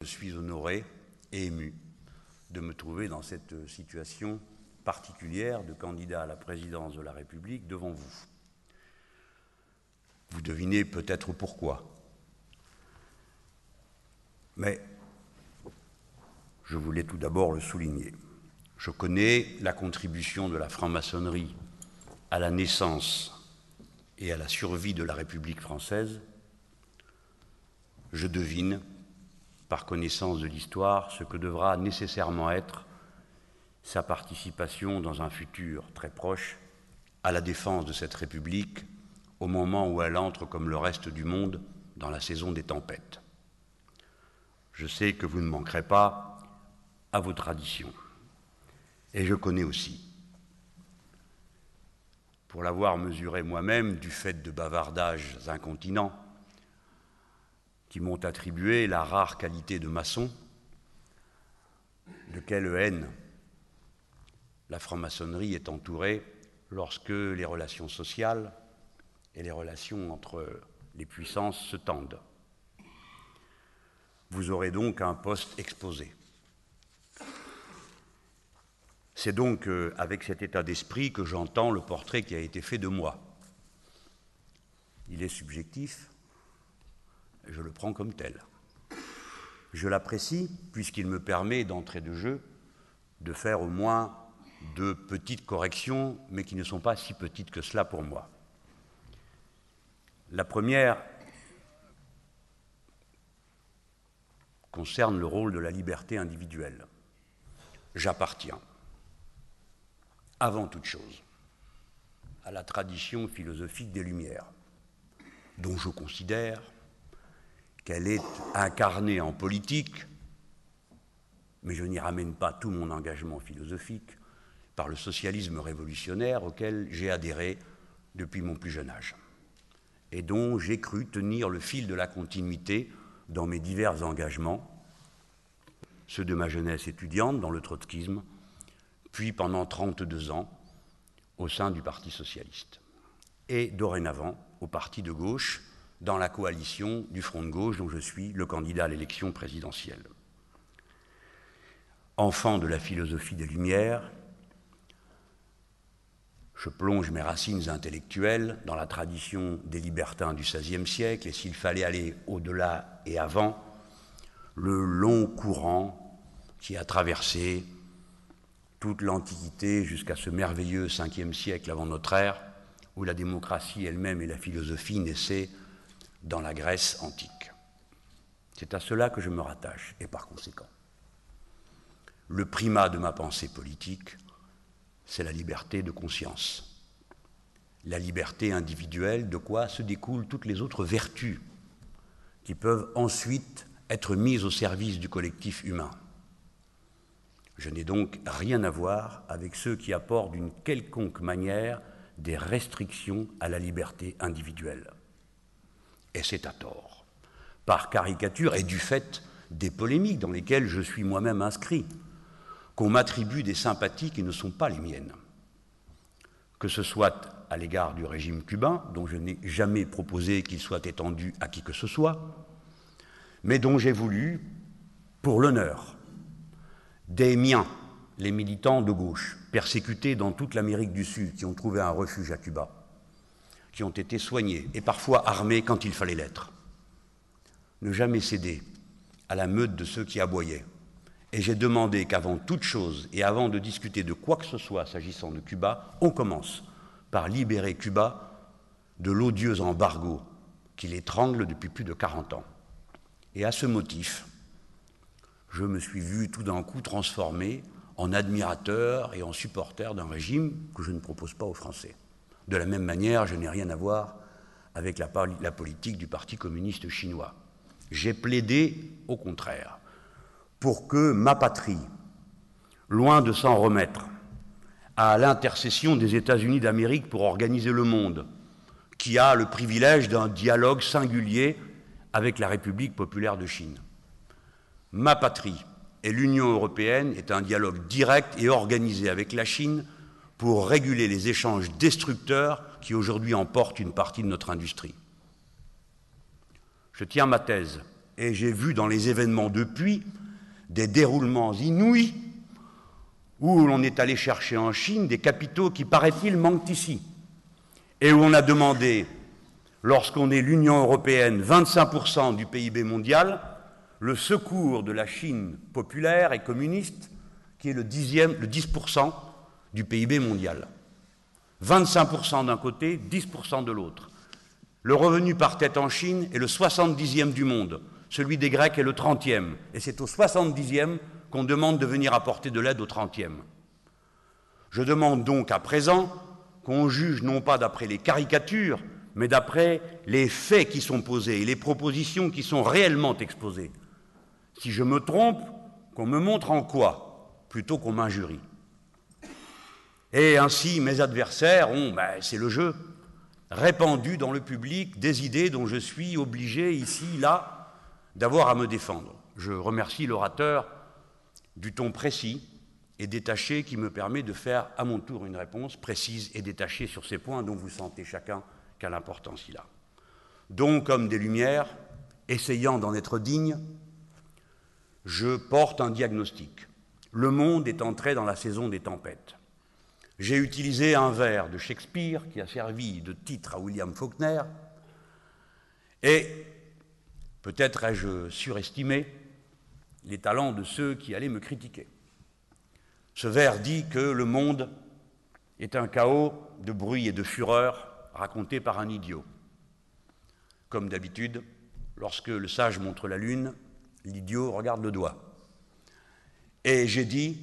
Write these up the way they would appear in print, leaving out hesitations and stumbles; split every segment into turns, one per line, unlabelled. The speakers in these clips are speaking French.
Je suis honoré et ému de me trouver dans cette situation particulière de candidat à la présidence de la République devant vous. Vous devinez peut-être pourquoi. Mais je voulais tout d'abord le souligner. Je connais la contribution de la franc-maçonnerie à la naissance et à la survie de la République française. Je devine, par connaissance de l'histoire, ce que devra nécessairement être sa participation dans un futur très proche à la défense de cette République au moment où elle entre, comme le reste du monde, dans la saison des tempêtes. Je sais que vous ne manquerez pas à vos traditions. Et je connais aussi, pour l'avoir mesuré moi-même du fait de bavardages incontinents qui m'ont attribué la rare qualité de maçon, de quelle haine la franc-maçonnerie est entourée lorsque les relations sociales et les relations entre les puissances se tendent. Vous aurez donc un poste exposé. C'est donc avec cet état d'esprit que j'entends le portrait qui a été fait de moi. Il est subjectif, et je le prends comme tel. Je l'apprécie puisqu'il me permet d'entrée de jeu de faire au moins de petites corrections, mais qui ne sont pas si petites que cela pour moi. La première concerne le rôle de la liberté individuelle. J'appartiens, avant toute chose, à la tradition philosophique des Lumières, dont je considère qu'elle est incarnée en politique, mais je n'y ramène pas tout mon engagement philosophique, par le socialisme révolutionnaire auquel j'ai adhéré depuis mon plus jeune âge, et dont j'ai cru tenir le fil de la continuité dans mes divers engagements, ceux de ma jeunesse étudiante dans le trotskisme, puis pendant 32 ans au sein du Parti socialiste, et dorénavant au Parti de gauche, dans la coalition du Front de gauche dont je suis le candidat à l'élection présidentielle. Enfant de la philosophie des Lumières, je plonge mes racines intellectuelles dans la tradition des libertins du XVIe siècle, et s'il fallait aller au-delà et avant, le long courant qui a traversé toute l'Antiquité jusqu'à ce merveilleux Ve siècle avant notre ère, où la démocratie elle-même et la philosophie naissaient dans la Grèce antique. C'est à cela que je me rattache, et par conséquent, le primat de ma pensée politique, c'est la liberté de conscience. La liberté individuelle, de quoi se découlent toutes les autres vertus qui peuvent ensuite être mises au service du collectif humain. Je n'ai donc rien à voir avec ceux qui apportent d'une quelconque manière des restrictions à la liberté individuelle. Et c'est à tort, par caricature et du fait des polémiques dans lesquelles je suis moi-même inscrit, qu'on m'attribue des sympathies qui ne sont pas les miennes, que ce soit à l'égard du régime cubain, dont je n'ai jamais proposé qu'il soit étendu à qui que ce soit, mais dont j'ai voulu, pour l'honneur des miens, les militants de gauche, persécutés dans toute l'Amérique du Sud, qui ont trouvé un refuge à Cuba, qui ont été soignés et parfois armés quand il fallait l'être, ne jamais céder à la meute de ceux qui aboyaient. Et j'ai demandé qu'avant toute chose et avant de discuter de quoi que ce soit s'agissant de Cuba, on commence par libérer Cuba de l'odieux embargo qui l'étrangle depuis plus de 40 ans. Et à ce motif, je me suis vu tout d'un coup transformé en admirateur et en supporter d'un régime que je ne propose pas aux Français. De la même manière, je n'ai rien à voir avec la politique du Parti communiste chinois. J'ai plaidé, au contraire, pour que ma patrie, loin de s'en remettre à l'intercession des États-Unis d'Amérique pour organiser le monde, qui a le privilège d'un dialogue singulier avec la République populaire de Chine. Ma patrie et l'Union européenne est un dialogue direct et organisé avec la Chine pour réguler les échanges destructeurs qui aujourd'hui emportent une partie de notre industrie. Je tiens ma thèse Et j'ai vu dans les événements depuis des déroulements inouïs où l'on est allé chercher en Chine des capitaux qui, paraît-il, manquent ici. Et où on a demandé, lorsqu'on est l'Union européenne, 25% du PIB mondial, le secours de la Chine populaire et communiste, qui est le 10% du PIB mondial. 25% d'un côté, 10% de l'autre. Le revenu par tête en Chine est le 70e du monde. Celui des Grecs est le 30e. Et c'est au 70e qu'on demande de venir apporter de l'aide au 30e. Je demande donc à présent qu'on juge non pas d'après les caricatures, mais d'après les faits qui sont posés et les propositions qui sont réellement exposées. Si je me trompe, qu'on me montre en quoi, plutôt qu'on m'injurie. Et ainsi, mes adversaires ont, c'est le jeu, répandu dans le public des idées dont je suis obligé, ici, là, d'avoir à me défendre. Je remercie l'orateur du ton précis et détaché qui me permet de faire à mon tour une réponse précise et détachée sur ces points dont vous sentez chacun quelle importance il a. Donc, comme des Lumières, essayant d'en être digne, je porte un diagnostic. Le monde est entré dans la saison des tempêtes. J'ai utilisé un vers de Shakespeare qui a servi de titre à William Faulkner et peut-être ai-je surestimé les talents de ceux qui allaient me critiquer. Ce vers dit que le monde est un chaos de bruit et de fureur raconté par un idiot. Comme d'habitude, lorsque le sage montre la lune, l'idiot regarde le doigt. Et j'ai dit,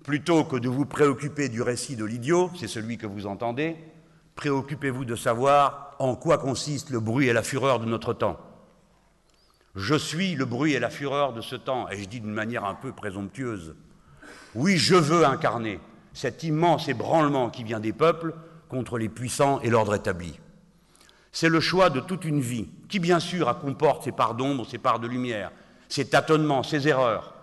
plutôt que de vous préoccuper du récit de l'idiot, c'est celui que vous entendez, préoccupez-vous de savoir en quoi consiste le bruit et la fureur de notre temps. Je suis le bruit et la fureur de ce temps, et je dis d'une manière un peu présomptueuse. Oui, je veux incarner cet immense ébranlement qui vient des peuples contre les puissants et l'ordre établi. C'est le choix de toute une vie, qui bien sûr comporte ses parts d'ombre, ses parts de lumière, ses tâtonnements, ses erreurs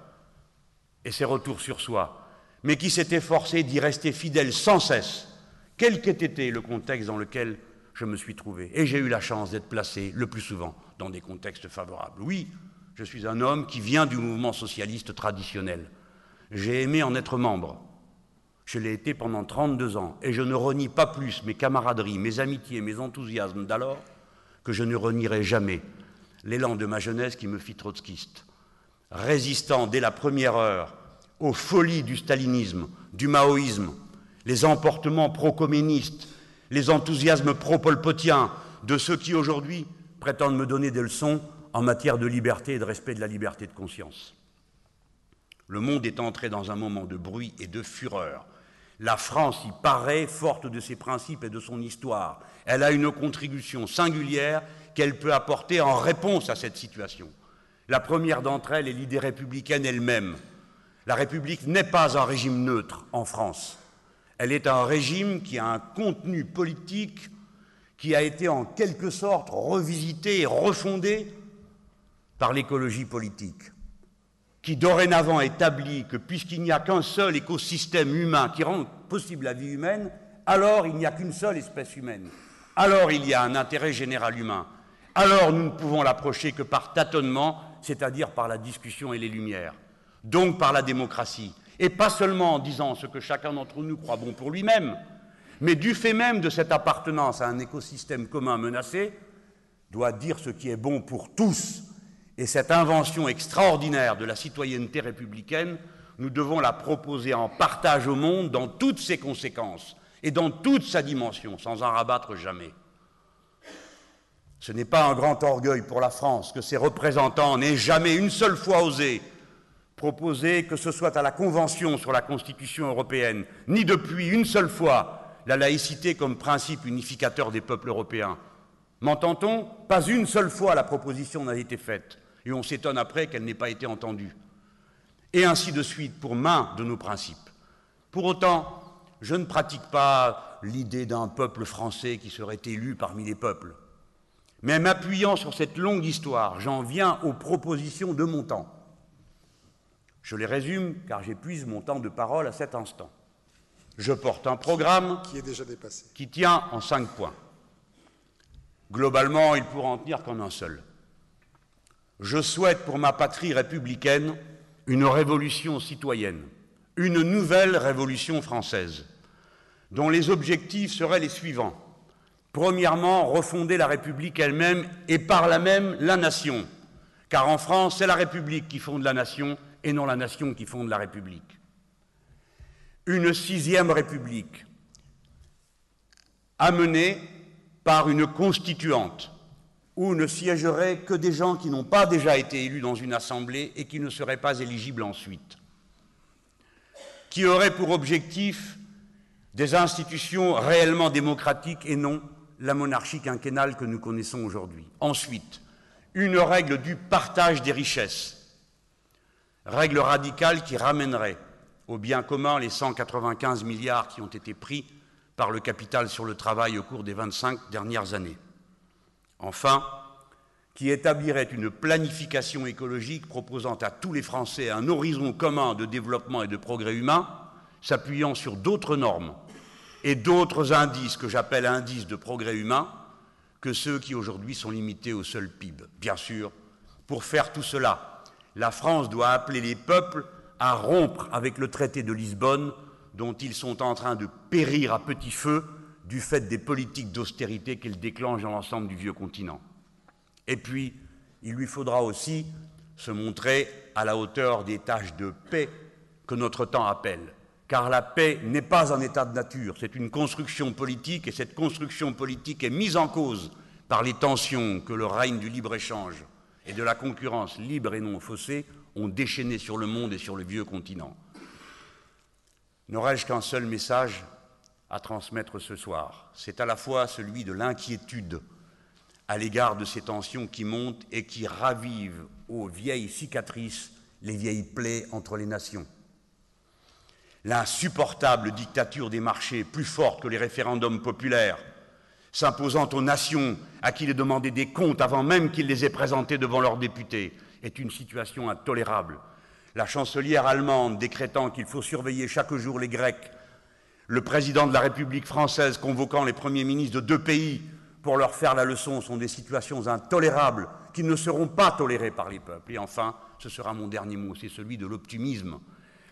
et ses retours sur soi, mais qui s'est efforcé d'y rester fidèle sans cesse, quel qu'ait été le contexte dans lequel je me suis trouvé. Et j'ai eu la chance d'être placé le plus souvent dans des contextes favorables. Oui, je suis un homme qui vient du mouvement socialiste traditionnel. J'ai aimé en être membre. Je l'ai été pendant 32 ans et je ne renie pas plus mes camaraderies, mes amitiés, mes enthousiasmes d'alors que je ne renierai jamais l'élan de ma jeunesse qui me fit trotskiste. Résistant dès la première heure aux folies du stalinisme, du maoïsme, les emportements pro-communistes, les enthousiasmes pro-polpotiens de ceux qui aujourd'hui prétendent me donner des leçons en matière de liberté et de respect de la liberté de conscience. Le monde est entré dans un moment de bruit et de fureur. La France y paraît forte de ses principes et de son histoire. Elle a une contribution singulière qu'elle peut apporter en réponse à cette situation. La première d'entre elles est l'idée républicaine elle-même. La République n'est pas un régime neutre en France. Elle est un régime qui a un contenu politique qui a été en quelque sorte revisité et refondé par l'écologie politique, qui dorénavant établit que puisqu'il n'y a qu'un seul écosystème humain qui rend possible la vie humaine, alors il n'y a qu'une seule espèce humaine. Alors il y a un intérêt général humain. Alors nous ne pouvons l'approcher que par tâtonnement, c'est-à-dire par la discussion et les lumières, donc par la démocratie. Et pas seulement en disant ce que chacun d'entre nous croit bon pour lui-même, mais du fait même de cette appartenance à un écosystème commun menacé, doit dire ce qui est bon pour tous. Et cette invention extraordinaire de la citoyenneté républicaine, nous devons la proposer en partage au monde dans toutes ses conséquences et dans toute sa dimension, sans en rabattre jamais. Ce n'est pas un grand orgueil pour la France que ses représentants n'aient jamais une seule fois osé proposer, que ce soit à la Convention sur la Constitution européenne, ni depuis une seule fois la laïcité comme principe unificateur des peuples européens. M'entend-on? Pas une seule fois la proposition n'a été faite, et on s'étonne après qu'elle n'ait pas été entendue. Et ainsi de suite pour main de nos principes. Pour autant, je ne pratique pas l'idée d'un peuple français qui serait élu parmi les peuples. Mais m'appuyant sur cette longue histoire, j'en viens aux propositions de mon temps. Je les résume car j'épuise mon temps de parole à cet instant. Je porte un programme
qui est déjà dépassé,
qui tient en 5 points. Globalement, il pourra en tenir qu'en un seul. Je souhaite pour ma patrie républicaine une révolution citoyenne, une nouvelle révolution française, dont les objectifs seraient les suivants. Premièrement, refonder la République elle-même et par là même la nation, car en France, c'est la République qui fonde la nation et non la nation qui fonde la République. Une sixième République, amenée par une constituante, où ne siégeraient que des gens qui n'ont pas déjà été élus dans une assemblée et qui ne seraient pas éligibles ensuite, qui aurait pour objectif des institutions réellement démocratiques et non la monarchie quinquennale que nous connaissons aujourd'hui. Ensuite, une règle du partage des richesses, règle radicale qui ramènerait au bien commun les 195 milliards qui ont été pris par le capital sur le travail au cours des 25 dernières années. Enfin, qui établirait une planification écologique proposant à tous les Français un horizon commun de développement et de progrès humain, s'appuyant sur d'autres normes et d'autres indices que j'appelle indices de progrès humain que ceux qui aujourd'hui sont limités au seul PIB. Bien sûr, pour faire tout cela, la France doit appeler les peuples à rompre avec le traité de Lisbonne dont ils sont en train de périr à petit feu du fait des politiques d'austérité qu'elle déclenche dans l'ensemble du vieux continent. Et puis, il lui faudra aussi se montrer à la hauteur des tâches de paix que notre temps appelle. Car la paix n'est pas un état de nature, c'est une construction politique, et cette construction politique est mise en cause par les tensions que le règne du libre-échange et de la concurrence libre et non faussée ont déchaînées sur le monde et sur le vieux continent. N'aurais-je qu'un seul message à transmettre ce soir? C'est à la fois celui de l'inquiétude à l'égard de ces tensions qui montent et qui ravivent aux vieilles cicatrices les vieilles plaies entre les nations. L'insupportable dictature des marchés, plus forte que les référendums populaires, s'imposant aux nations à qui il est demandé des comptes avant même qu'ils les aient présentés devant leurs députés, est une situation intolérable. La chancelière allemande décrétant qu'il faut surveiller chaque jour les Grecs, le président de la République française convoquant les premiers ministres de deux pays pour leur faire la leçon sont des situations intolérables qui ne seront pas tolérées par les peuples. Et enfin, ce sera mon dernier mot, c'est celui de l'optimisme.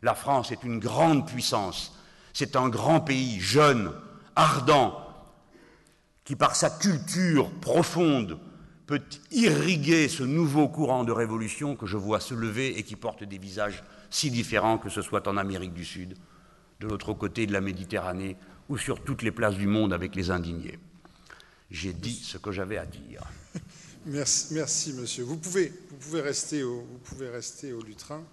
La France est une grande puissance, c'est un grand pays, jeune, ardent, qui par sa culture profonde peut irriguer ce nouveau courant de révolution que je vois se lever et qui porte des visages si différents, que ce soit en Amérique du Sud, de l'autre côté de la Méditerranée ou sur toutes les places du monde avec les indignés. J'ai dit ce que j'avais à dire.
Merci, monsieur. Vous pouvez rester au lutrin.